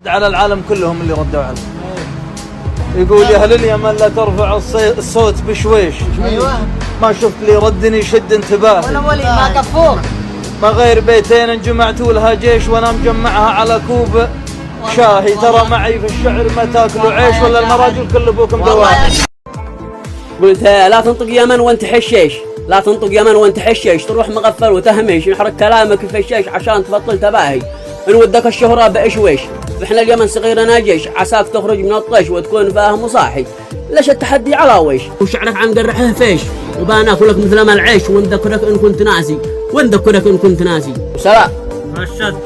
على العالم كلهم اللي ردوا عليه. يقول يا اهل اليمن لا ترفع الصوت بشويش. ايوه ما شفت لي رد يشد انتباهي. ولا ولي ما كفوك. ما غير بيتين انجمعتوا لها جيش وانا مجمعها على كوب شاهي. ترى معي في الشعر ما تاكلوا عيش ولا المراجل كل ابوكم دواهي. قلت لا تنطق يمن وانت حشيش، لا تنطق يمن وانت حشيش، تروح مغفل وتهميش، نحرق كلامك في الشيش عشان تبطل تباهي. ان ودك الشهرة بإشويش، احنا اليمن صغيرنا جيش، عساك تخرج من الطيش وتكون فاهم وصاحي. ليش التحدي على ويش؟ وشعرك عن قرحه فيش، وبناكلك مثل ما العيش، ونذكرك ان كنت ناسي، ونذكرك ان كنت ناسي. سلام. رشد.